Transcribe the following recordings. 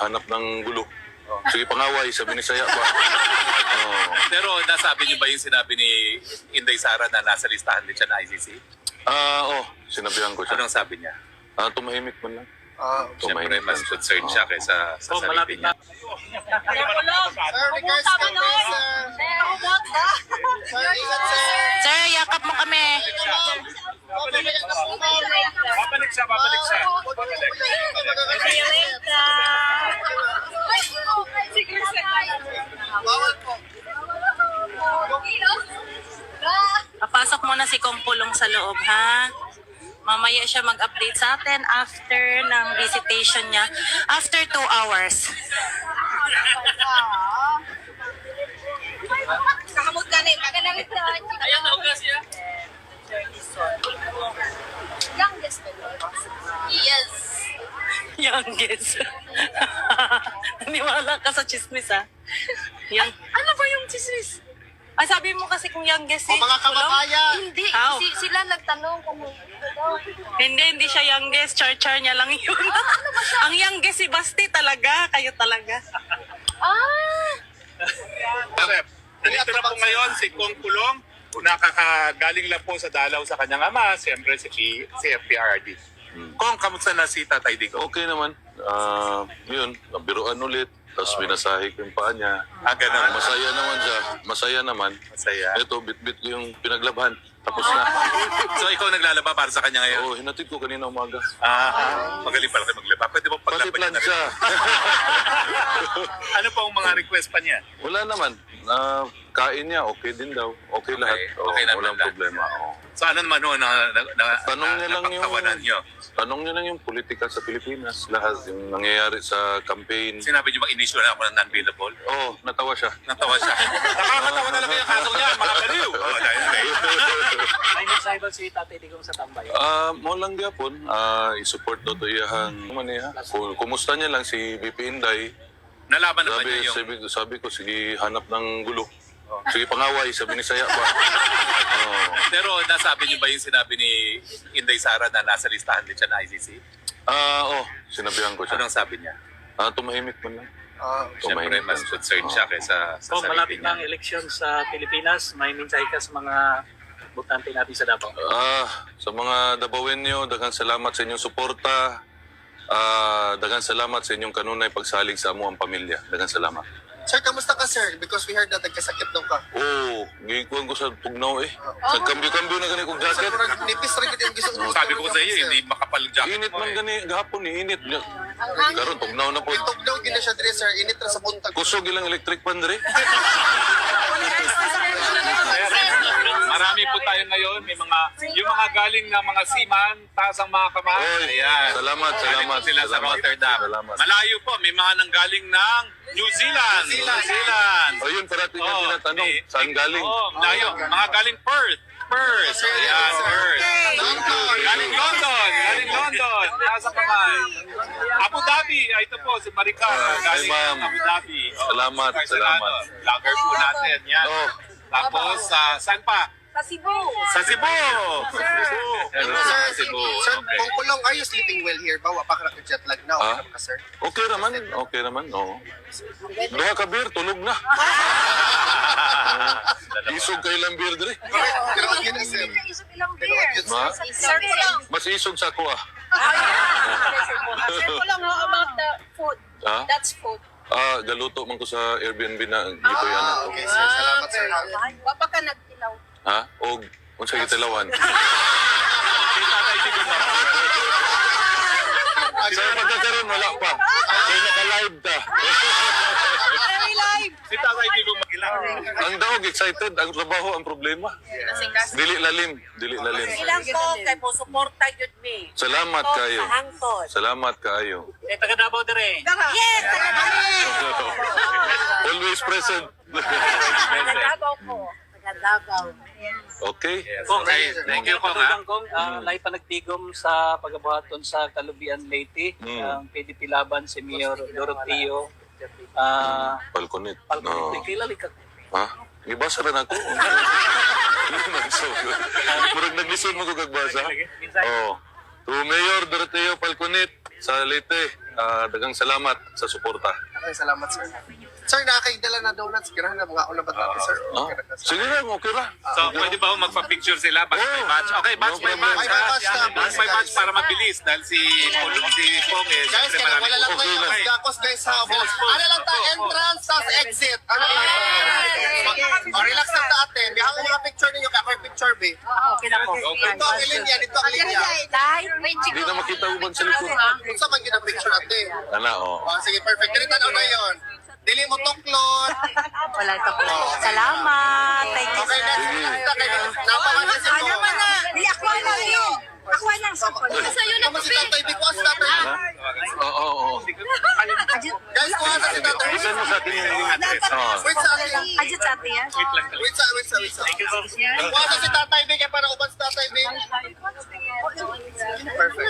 hanap ng gulo. Sige, pangaway sa Binisaya pa. Pero nasabi niyo ba yung sinabi ni Inday Sara na nasa listahan din siya na ICC? Sinabihan ko siya. Anong sabi niya? Tumahimik man lang. Siyempre, mas concerned siya kaysa sa sarili niya. Sir, yakap mo kami. Babalik siya, babalik siya. Papasok muna si Kumpulong sa loob, ha? Mamaya siya mag-update sa atin after ng visitation niya. After 2 hours. Kakamot ka na, pagkalamit na. Ayan, nahugas niya. Youngest. Yes. Youngest. Naniwala ka sa chismis, ha? Ano ba yung chismis? Ay, sabi mo kasi kung youngest eh. Mga kababayan! Hindi, How? sila nagtanong kung Hindi siya youngest. Char-char niya lang yun. Ang youngest si Basti talaga. Kayo talaga. Nandito na po ngayon si Kong Pulong. Nakakagaling lang po sa dalaw sa kanyang ama, siyempre si FPRD. Kong, kamusta na si Tatay Digong? Okay naman. Yun, nabiruan ulit. Tapos binasahi ko yung paa niya. Ganun. Masaya naman siya. Masaya naman. Masaya. Ito, bit-bit ko yung pinaglaban. Tapos na. So ikaw naglalaba para sa kanya ngayon? Hinatid ko kanina umaga. Magaling pala kayo maglaba. Pwede mo Pati paglaban niya na rin. plancha. Ano pa ang mga request pa niya? Wala naman. Kain niya, okay din daw. Okay lahat. Okay naman walang lahat. problema. So ano naman no, Tanong niya lang yung... napagtawanan niyo? Tanong niya lang yung politika sa Pilipinas. Lahat yung nangyayari sa campaign. Sinabi niyo bang in-issue na ako ng non-bailable? Natawa siya. Natawa siya. Nakakatawa na lang yung kaso niya, mga baliw. May mensahe ba si Tatay Digong sa tambay? Mo lang gyapon, i-support daw to iyahan. Maniya. Kumusta niya lang si BP Inday. Nalaban naman niya yung... Sabi ko, sige, hanap ng gulo. Sige, pangaway sa Binisaya pa. Pero nasabi niyo ba yung sinabi ni Inday Sara na nasa listahan din siya na ICC? Sinabihan ko siya. Anong sabi niya? Tumahimik man lang. Siyempre, mas concerned siya kaysa sa Kung sarili malapit na niya. ang eleksyon sa Pilipinas, may mensahe ka sa mga botante natin sa Davao. Sa mga Dabawenyo, daghang salamat sa inyong suporta. Daghang salamat sa inyong kanunay pagsalig sa amuang pamilya. Daghang salamat. Sir, kamusta ka, sir? Because we heard na nagkasakit daw ka. Gikuhan ko sa tugnaw eh. Nagkambyo-kambyo na gani kong jacket. Sir, nipis rin yung gusto mo. Sabi ko sa iyo, hindi makapal yung jacket Init mo man eh. gani, gahapon eh, init. Karon tugnaw na po. Itog daw gina siya dire, sir. Init ra sa buntag. Kusog ilang electric pan dre. Marami po tayo ngayon, may yung mga galing na mga seaman, taas ang mga kamay. Oy, Ayan. salamat, Galing po salamat, sila sa salamat. Rotterdam. Salamat. Malayo po, may mga nanggaling ng New Zealand. New Zealand. Yun, parating nga tinatanong, saan galing? Malayo. Mga galing Perth. Ayan, Perth. Galing London. Taas ang kamay. Abu Dhabi. Ito po, si Marika. Galing ma'am. Abu Dhabi. Salamat, salamat. Vlogger po natin. Yan. Tapos, saan pa? sa Cebu. Sa Cebu! Sir, Cebu. sir, Okay. kung kulong, are you sleeping well here? Bawa pa ka jet lag na. Okay ka, sir? Okay naman, oo. Duha ka beer, tulog na. Isog kay ilang beer dre. Pero yun na, sir. Isip ilang beer. Ma? Sir, kulang. Mas isog sa ako ah. Sir, kulang, how about the food? Ha? That's food. Galuto man ko sa Airbnb na dito yan ako. Okay, sir. Salamat, sir. Wapa ka nagtilaw. Ha? O, unsa gitilawan? Sa pagkakaroon, wala pa. Kaya naka-live ta. Very live. Si Tatay Digong Magilang. Ang daog, excited. Ang trabaho, ang problema. Dili lalim. Ilang ko kay mo suporta jud mi. Salamat Sa kayo. hangtod. Salamat kayo. Taga Davao dire. Yes, Always present. Tagadabaw ko. Tagadabaw. Okay? Kung Thank you, Kong, ha? Kung lay panagtigom sa pagabuhaton sa Kalubian Leyte, ang PDP laban si Mayor Doroteo Balkonit. Palcon. Kilala ka. Ha? Ibasa rin ako. Murag naglisod mo ko kagbasa. To Mayor Doroteo Falconet, sa Leyte. Daghang salamat sa suporta. Maraming salamat, sir. Sir, nakakaigdala na donuts. Ganahan na mga una ba tayo, sir? Ah, sige lang, okay ra. So, pwede ba magpa-picture sila batch by batch? Okay, batch by No problem. batch. By batch na, Batch by batch para mabilis dahil si Pong eh. Guys, siyempre kaya marami wala lang po. kayo. Okay. Gakos, guys, ha? Ano lang tayo? Entrance, tapos exit. Ano lang tayo? Relax lang ta ate. Bihang mga picture ninyo. Kaya ko yung picture, be. Okay na po. Dito ang linya, dito ang linya. Hindi na makita uban sa likod. Kung saan man yun ang picture ate? Ana, oh. Sige, perfect. Dili tanaw na yun. Dili mo tuklon. Wala ito po. Salamat. Thank you, Okay, sir. next. Kita kayo. Napakalas ito. Di ako na yun. Ako na. Sa'yo na si tatay. Di ko as tatay. Oo. Guys, kuha na si tatay. Isan mo sa atin yung address. Oo. Wait sa atin. Ajit sa atin yan. Wait sa. Kuha na si tatay, be. Kaya para uban si tatay, be. Perfect.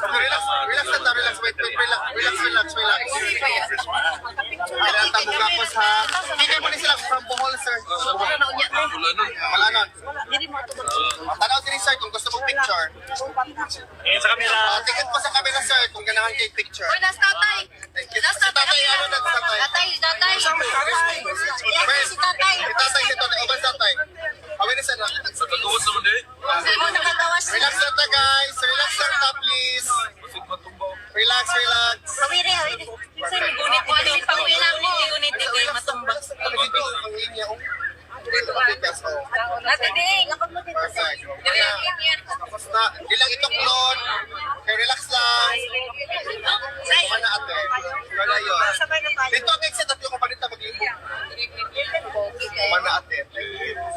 Relax na ta. Relax. Wait. Relax. Kailangan tabuga ko sa... Hindi mo sila from Bohol, sir. Wala nun. Tanaw din, sir, kung gusto mong picture. Sa kamera. Tingin po sa camera, sir, kung ganahan kayo picture. Uy, nas tatay. Thank you. Si tatay, ano na, tatay? Tatay. Friend, Si tatay. si tatay, si tatay. Uban tatay. Awin na, sir. Sino nakagawas? Relax na ta, guys. Relax lang ta, please. Relax. Kawiri. Sir, gunit ko. Ano pang gunit ko yung matumbak. Dito, ang linya, oh. Dito, matigas, oh. Ate Ding, kapag mo dito sa... Perfect. Tapos na, di lang ito clone. Okay, relax lang. Mana ate. Wala yun. Dito ang exit at yung kapanita mag-ibo. Mana ate.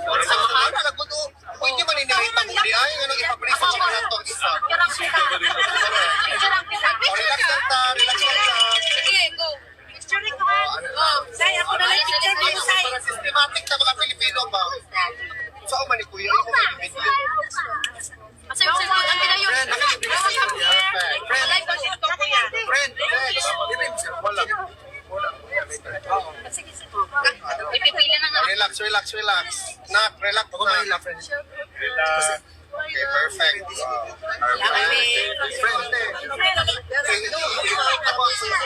Sa mga ano, nagbuto. Pwede man inirita mo di ay. Anong ipaprisa mo na ito isa. Relax lang ta. Sige, go. Picturing ko. Say, ako na lang picture mo, Say. Para systematic na mga Pilipino ba? Sa uman ni Kuya, ikaw may video. Sir, ang pinayo. Live ba sino to, Kuya? Friend, next. Wala. Ipipili na nga. Relax. Nak, relax na. Okay, perfect.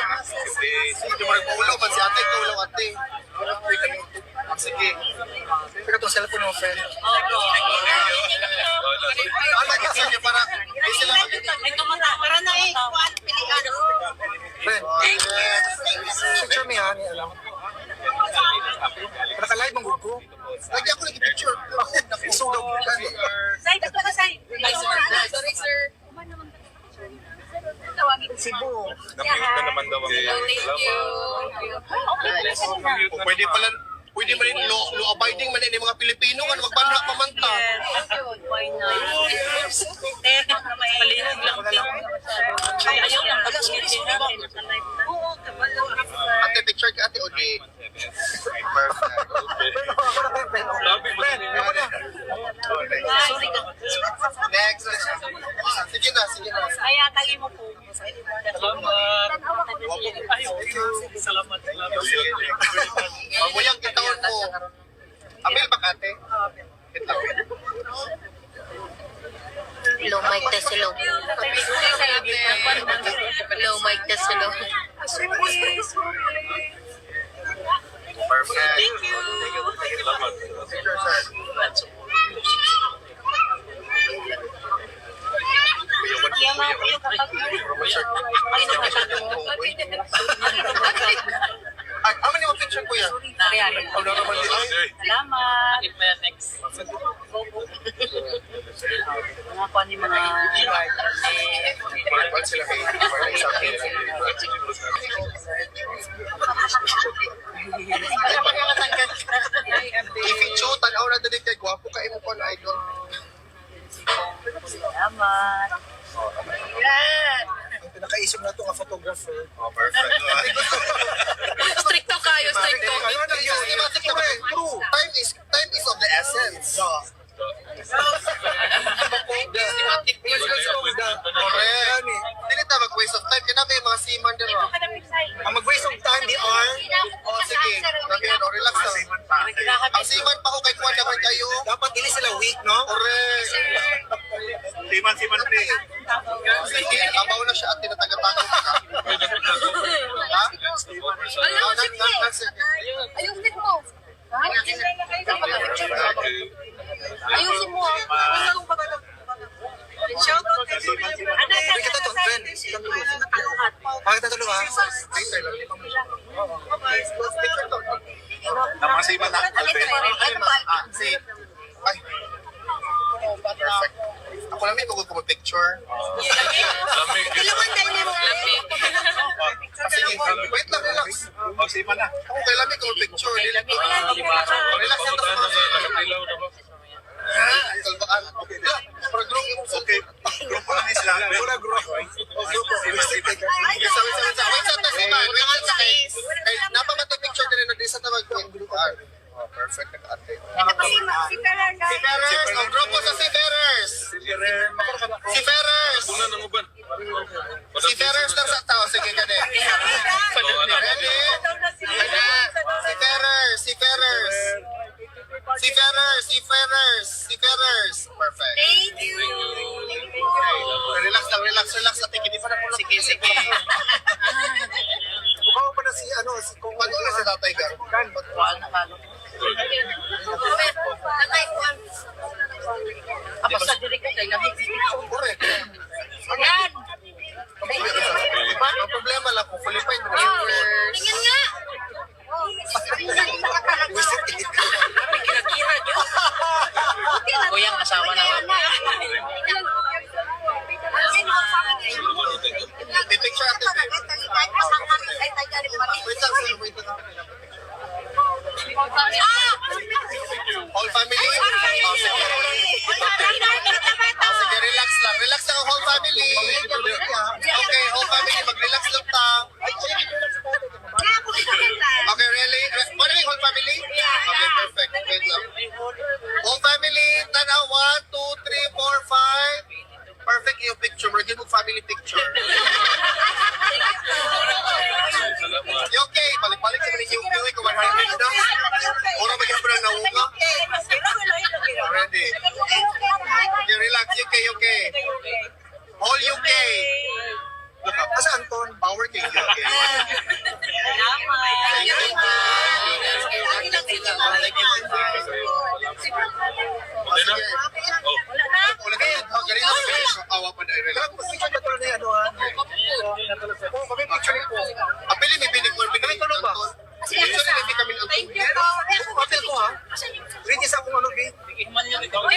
Friend, ulo man si ate, ulo ate. Sige. Pero itong cellphone mo, friend. Ano ka sa inyo para hindi sila Para na eh. friend. Picture me, ha? Naka-live ang gugo. Lagi ako nag-picture. Sugaw. Say, gusto ka, Say. Sorry, sir. Tawagin Cebu. Napitan naman daw ang Pwede pa rin law abiding man yung mga Pilipino nga magbanha pamanta. Malinig lang. Ayaw lang. Ate, picture ka ate, Odi. Next. Sige na. Kaya tagi mo po. Salamat. Mabuyang kitawon mo. Amil ba ate? Low mic test, hello. Low mic test, hello. Perfect. Thank you. Salamat. Picture, sir. Ay, aman yung picture ko yan. Ang naman di ay. Salamat. Next. Mga pa ni mga Bal sila kay para isang Ificho, tanaw na dali kay gwapo ka imo ko na idol. salamat. Ang pinakaisip na to nga photographer. Oh, perfect. Stricto kayo, stricto. Systematic na ba? True. Time is of the essence. Systematic. Correct. Dili ta mag-waste of time. Kaya may mga seaman din. Ang mag-waste of time, di are. O sige. Relax lang. Ang seaman pa ko kay Kwan naman kayo. Dapat dili sila weak, no? Correct. Siman, pre. Sige, abaw na siya ate. Ayusin mo. Ayusin mo. Shoutout kay Bakit na tulong ha? Namasiba na, Alvin. Si... Ay. Perfect. Ako lang may picture. Tulungan tayo ni Sige, wait lang, relax. Namasiba na. Ako kailan may picture. Relax lang to. Kalbaan. Okay. Para group. Okay. Group na ni sila. Para group. Napamata picture din na isa tawag ko yung group. Perfect. Si Ferrer. Seafarers! Ang grupo sa Seafarers! Seafarers! Una ng uban. Seafarers lang sa tao. Sige ka din. Ready? Seafarers! Seafarers! Seafarers! Seafarers! Seafarers! Perfect. Thank you. Relax lang, relax. At hindi pa na mula. Sige. Mukha pa na si kung ano na si Tatay Gar. Basta diri ka tayo Correct. Yan. Ang problema lang kung qualified mo. Tingin nga. Kuyang asawa na. May picture at the back. Wait lang, sir. Wait lang. Whole family? Oh, sige. Sige, relax lang. Relax lang ang whole family. Okay, whole family, mag-relax lang ta. Okay, really? What are whole family? Okay, perfect. Wait lang. Whole family, tanaw, 1, 2, 3, 4, 5. Perfect yung picture. We're giving family picture. Okay, balik-balik sa mga yung kung 100 na. Ora mag-hapon ang naunga. Ready? Okay, relax. UK. Whole UK. Look up. Asa Anton? Power kay UK. Awa pa na relax. Apili may binig mo. Kami tulog ba? Picture na hindi kami ang Thank you. Papel ko ha. Ready sa akong ano, Gay? Wala ko yung kamot.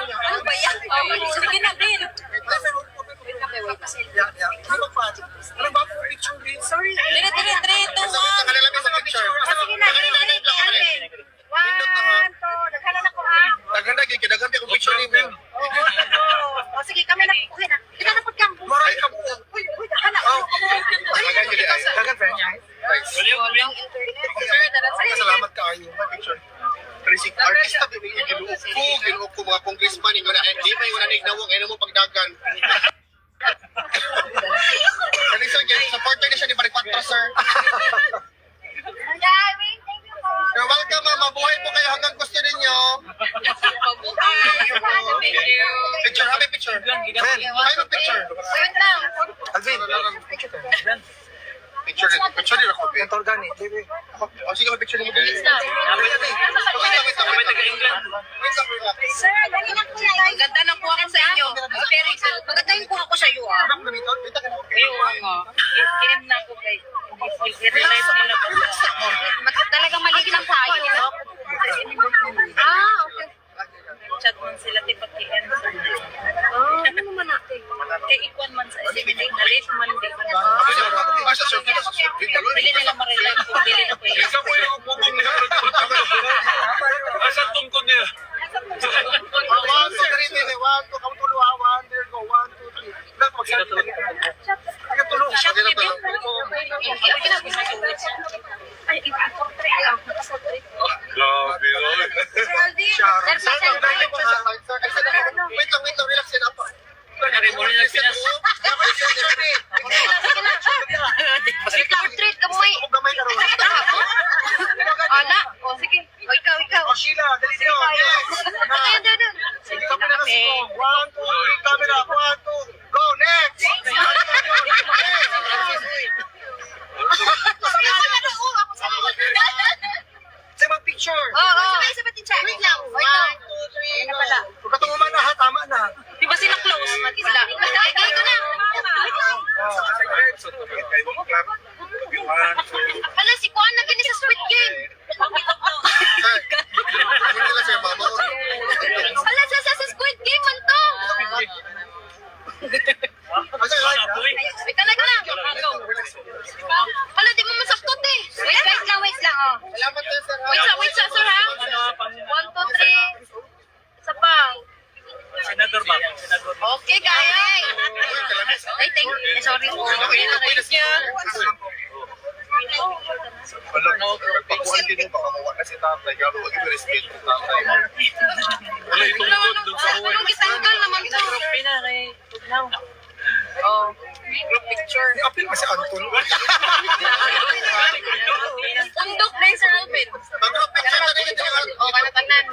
Ano ba yan? Sige na, Bin. Ano ba po picture, Gay? Sorry. Dire, 3, 2, 1. Sa kanila may sa picture. Sige na, Alvin. 1, 2. Naghanan ako ha. Naganda, Gay. Kinaganda akong picture ni Mel. O sige, kami na. Okay na. Kita na po kang. Maray ka po. Uy, kana. Dagan, Gay. Dagan, friend. Walang internet. Salamat ka ayo. Picture. Krisik artista ginuok ko mga congressman ingon na di may wala nignawong ano mo pagdagan. Kani sir, supporter na siya ni Barikpatra, sir. You're welcome, ma'am. Mabuhay po kayo hanggang gusto ninyo. Picture, have a picture. Ben, have a picture. Wait lang. Alvin, picture din ako. Ito organic, baby. O sige, picture mo. Wait lang. Sir, dali na kuya. Ang ganda ng kuha ko sa inyo. Very good. Maganda yung kuha ko sa iyo, ah. Game na ako, guys. I-realize nila ba? Talagang maliglang tayo. Ah, okay. Chat man sila, tipag-kian. Ano naman natin? Kaya ikuan man sa SMD. Nalit man, di man. Dili nila ma-relate kung dili na kuya. Asa tungkod niya? Siya, baby. Hindi na gusto. Ay, ipa-portrait. Grabe, oy. Wait lang, relax din ako. Portrait ka mo eh. Gamay ka rin. Ala, o sige. O ikaw. O Sheila, dali nyo. Yes. Doon. Sige, kami na kasi. 1, 2, 3, camera. 1, 2, go, next. Next. Hala, si Kuan na gini sa Squid Game. Ano nila sir, mama? Hala, sa Squid Game man to. Wait ka lang. Hala, di mo masaktot eh. Wait lang, oh. Salamat din sir. Wait sa sir ha. 1, 2, 3. Isa pa. Senador ba? Senador. Okay, guys. Ay, thank you. Sorry po. Thank you. Pagkuhan din yung pakamuha na si tatay. Galo, wag yung respeto ng tatay. Wala itong doon sa huwag. Anong gitanggal naman to? Oh. Group picture. Apil pa si Anton. Undok na yung Sir Alvin. Mag-group picture na rin ito. Oh, kanatanan.